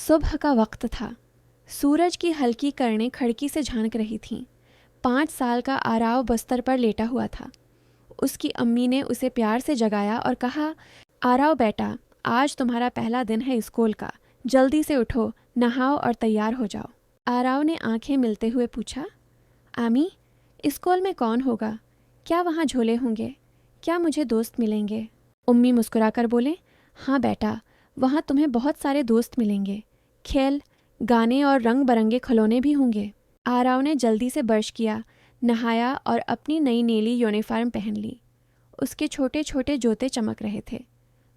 सुबह का वक्त था। सूरज की हल्की किरणें खिड़की से झांक रही थीं। 5 साल का आराव बस्तर पर लेटा हुआ था। उसकी अम्मी ने उसे प्यार से जगाया और कहा, आराव बेटा, आज तुम्हारा पहला दिन है स्कूल का। जल्दी से उठो, नहाओ और तैयार हो जाओ। आराव ने आंखें मिलते हुए पूछा, आमी, स्कूल में कौन होगा? क्या वहाँ झूले होंगे? क्या मुझे दोस्त मिलेंगे? उम्मी मुस्कुराकर बोले, हाँ बेटा, वहाँ तुम्हें बहुत सारे दोस्त मिलेंगे। खेल, गाने और रंग बरंगे खिलौने भी होंगे। आराव ने जल्दी से ब्रश किया, नहाया और अपनी नई नीली यूनिफॉर्म पहन ली। उसके छोटे छोटे जूते चमक रहे थे।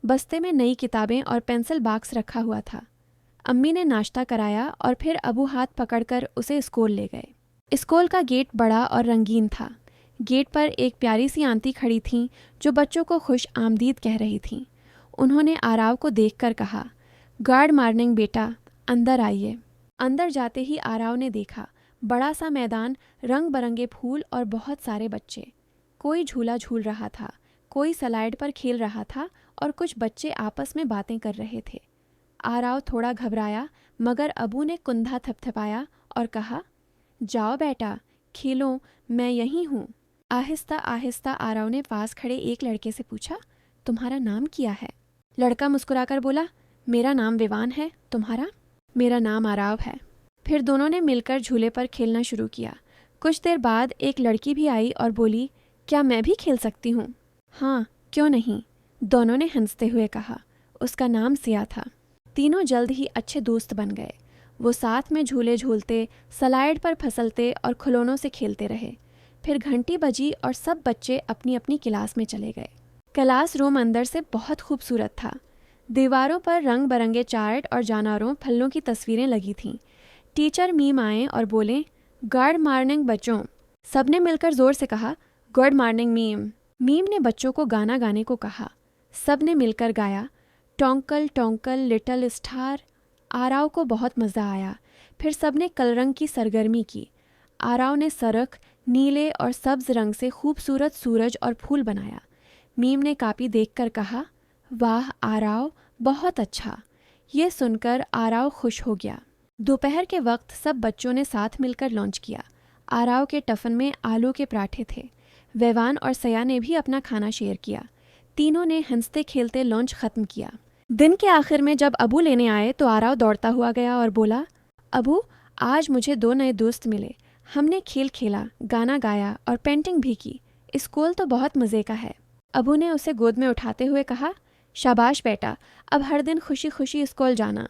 बस्ते में नई किताबें और पेंसिल बॉक्स रखा हुआ था। अम्मी ने नाश्ता कराया और फिर अबू हाथ पकड़कर उसे स्कूल ले गए। स्कूल का गेट बड़ा और रंगीन था। गेट पर एक प्यारी सी आंटी खड़ी थीं जो बच्चों को खुश आमदीद कह रही थीं। उन्होंने आराव को देखकर कहा, गुड मॉर्निंग बेटा, अंदर आइए। अंदर जाते ही आराव ने देखा, बड़ा सा मैदान, रंग बरंगे फूल और बहुत सारे बच्चे। कोई झूला झूल रहा था, कोई स्लाइड पर खेल रहा था और कुछ बच्चे आपस में बातें कर रहे थे। आराव थोड़ा घबराया, मगर अबू ने कुंधा थपथपाया और कहा, जाओ बेटा, खेलो, मैं यहीं हूँ। आहिस्ता आहिस्ता आराव ने पास खड़े एक लड़के से पूछा, तुम्हारा नाम क्या है? लड़का मुस्कुराकर बोला, मेरा नाम विवान है, तुम्हारा? मेरा नाम आराव है। फिर दोनों ने मिलकर झूले पर खेलना शुरू किया। कुछ देर बाद एक लड़की भी आई और बोली, क्या मैं भी खेल सकती हूँ? हाँ, क्यों नहीं, दोनों ने हंसते हुए कहा। उसका नाम सिया था। तीनों जल्द ही अच्छे दोस्त बन गए। वो साथ में झूले झूलते, स्लाइड पर फिसलते और खिलौनों से खेलते रहे। फिर घंटी बजी और सब बच्चे अपनी अपनी क्लास में चले गए। क्लासरूम अंदर से बहुत खूबसूरत था। दीवारों पर रंग बरंगे चार्ट और जानवरों, फलों की तस्वीरें लगी थीं। टीचर मीम आए और बोले, गुड मॉर्निंग बच्चों। सबने मिलकर जोर से कहा, गुड मॉर्निंग मीम। मीम ने बच्चों को गाना गाने को कहा। सब ने मिलकर गाया, टॉन्कल टॉन्कल लिटिल स्टार। आराव को बहुत मज़ा आया। फिर सबने कलरंग की सरगर्मी की। आराव ने सरख, नीले और सब्ज रंग से खूबसूरत सूरज और फूल बनाया। मीम ने कापी देखकर कहा, वाह आराव, बहुत अच्छा। ये सुनकर आराव खुश हो गया। दोपहर के वक्त सब बच्चों ने साथ मिलकर लंच किया। आराव के टिफिन में आलू के पराठे थे। वेवान और सया ने भी अपना खाना शेयर किया। तीनों ने हंसते खेलते लंच खत्म किया। दिन के आखिर में जब अबू लेने आए तो आराव दौड़ता हुआ गया और बोला, अबू, आज मुझे 2 नए दोस्त मिले। हमने खेल खेला, गाना गाया और पेंटिंग भी की। स्कूल तो बहुत मज़े का है। अबू ने उसे गोद में उठाते हुए कहा, शाबाश बेटा, अब हर दिन खुशी खुशी स्कूल जाना।